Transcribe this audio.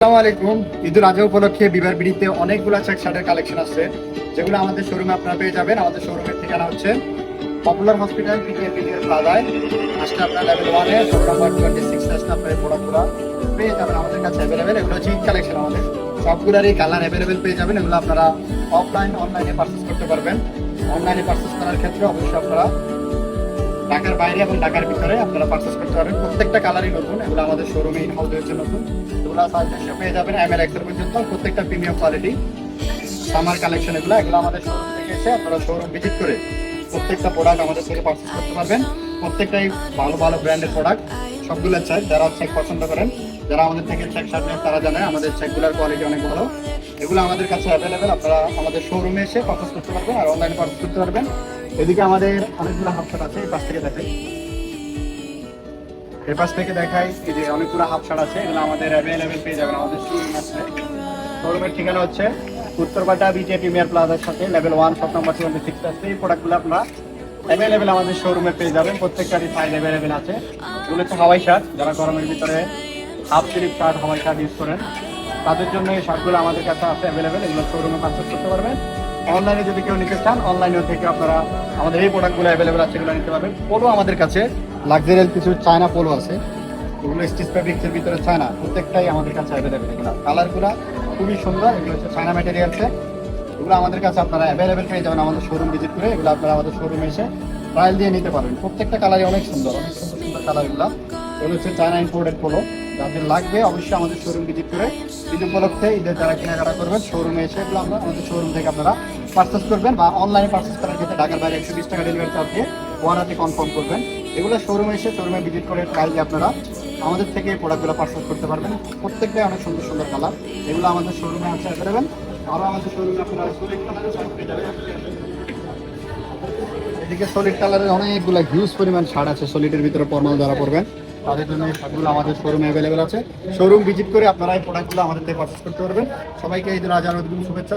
আসসালামু আলাইকুম। ঈদুল আজহা উপলক্ষে বিবার বিডিতে অনেকগুলো চেক শার্টের কালেকশন আছে, যেগুলো আমাদের শোরুমে আপনারা পেয়ে যাবেন। আমাদের শোরুমের ঠিকানা হচ্ছে পপুলার হসপিটাল পিটিএর প্লাজায়। আসলে আপনার লেভেল 1-এ শপ নাম্বার 26 আসলে আপনার এই প্রোডাক্টগুলো পেয়ে যাবেন আমাদের কাছে অ্যাভেলেবেল। এগুলো হচ্ছে ঈদ কালেকশন, আমাদের সবগুলোরই কালার অ্যাভেলেবেল পেয়ে যাবেন। এগুলো আপনারা অনলাইনে পারচেস করতে পারবেন। অনলাইনে পারচেস করার ক্ষেত্রে অবশ্যই আপনারা ঢাকার বাইরে এবং ঢাকার ভিতরে আপনারা পারচেস করতে পারবেন। প্রত্যেকটা কালারই নতুন, এগুলো আমাদের শোরুমে ইন হাউস হয়েছে নতুন। এগুলো সাইজে পেয়ে যাবেন ML XL পর্যন্ত, প্রত্যেকটা প্রিমিয়াম কোয়ালিটি সামার কালেকশন। এগুলো আমাদের শোরুম থেকে এসে আপনারা শোরুম ভিজিট করে প্রত্যেকটা প্রোডাক্ট আমাদের থেকে পারচেস করতে পারবেন। প্রত্যেকটাই ভালো ভালো ব্র্যান্ডের প্রোডাক্ট, সবগুলো চেক। যারা চেক পছন্দ করেন, যারা আমাদের থেকে চেক শার্ট নেন, তারা জানে আমাদের চেকগুলোর কোয়ালিটি অনেক ভালো। এগুলো আমাদের কাছে অ্যাভেলেবেল, আপনারা আমাদের শোরুমে এসে পারচেস করতে পারবেন আর অনলাইনে পারচেস করতে পারবেন। এদিকে আমাদের অনেকগুলো হাফ শার্ট আছে, এই পাশ থেকে দেখাই, এই পাশ থেকে দেখাই। এই যে অনেকগুলো হাফ শার্ট আছে, এগুলো আমাদের অ্যাভেলেবেল পেয়ে যাবেন আমাদের শোরুমে আসলে। শোরুমের ঠিকানা হচ্ছে উত্তরপাটা বিজে প্রিমিয়ার প্লাজার সাথে লেভেল 1 শপ নাম্বার 26 আছে। এই প্রোডাক্টগুলো আপনারা অ্যাভেলেবেল আমাদের শোরুমে পেয়ে যাবেন। প্রত্যেকটারই সাইজ অ্যাভেলেবেল আছে। এগুলো হচ্ছে হাওয়াই শার্ট, যারা গরমের ভিতরে half sleeve shirt Hawaii shirt use করেন, তাদের জন্য এই শার্টগুলো আমাদের কাছে আছে অ্যাভেলেবেল। এগুলো শোরুমে পারচেস করতে পারবেন। অনলাইনে যদি কেউ নিতে চান, অনলাইনেও থেকে আপনারা আমাদের এই প্রোডাক্টগুলো অ্যাভেলেবেল আছে, এগুলো নিতে পারবেন। পোলো আমাদের কাছে লাক্সারিয়াল কিছু চায়না পোলো আছে, ওগুলো স্টিচ ফ্যাব্রিক্সের ভিতরে চায়না, প্রত্যেকটাই আমাদের কাছে অ্যাভেলেবেল। এগুলো কালারগুলো খুবই সুন্দর, এগুলো হচ্ছে চায়না ম্যাটেরিয়ালসে। এগুলো আমাদের কাছে আপনারা অ্যাভেলেবেল পেয়ে যাবেন আমাদের শোরুম ভিজিট করে। এগুলো আপনারা আমাদের শোরুমে এসে ট্রায়াল দিয়ে নিতে পারবেন। প্রত্যেকটা কালারই অনেক সুন্দর, অনেক সুন্দর সুন্দর কালারগুলো। এগুলো হচ্ছে চায়না ইম্পোর্টেড পোলো। যাদের লাগবে অবশ্যই আমাদের শোরুম ভিজিট করে ঈদ উপলক্ষে, ঈদের যারা কেনাকাটা করবেন শোরুমে এসে এগুলো আমরা আমাদের শোরুম থেকে আপনারা পারচেস করবেন, বা অনলাইনে পারচেস করার ক্ষেত্রে ঢাকার বাইরে 120 টাকা ডেলিভারি চার্জ দিয়ে ওয়ারেন্টি কনফার্ম করবেন। এগুলো শোরুমে এসে শোরুমে ভিজিট করে ট্রায়াল দিয়ে আপনারা আমাদের থেকে প্রোডাক্টগুলো পারচেস করতে পারবেন। প্রত্যেকটাই অনেক সুন্দর সুন্দর কালার, এগুলো আমাদের শোরুমে আছে অ্যাভেলেবেল। আরও আমাদের শোরুমে আপনারা সলিড কালারের শার্ট পেয়ে যাবেন। এদিকে সলিড কালারের অনেকগুলো হিউজ পরিমাণ শার্ট আছে, সলিডের ভিতরে ফর্মাল যারা পরবেন তাদের জন্য এই শার্টগুলো আমাদের শোরুমে অ্যাভেলেবেল আছে। শোরুম ভিজিট করে আপনারা এই প্রোডাক্টগুলো আমাদের থেকে পারচেস করতে পারবেন। সবাইকে ঈদুল আজহার শুভেচ্ছা।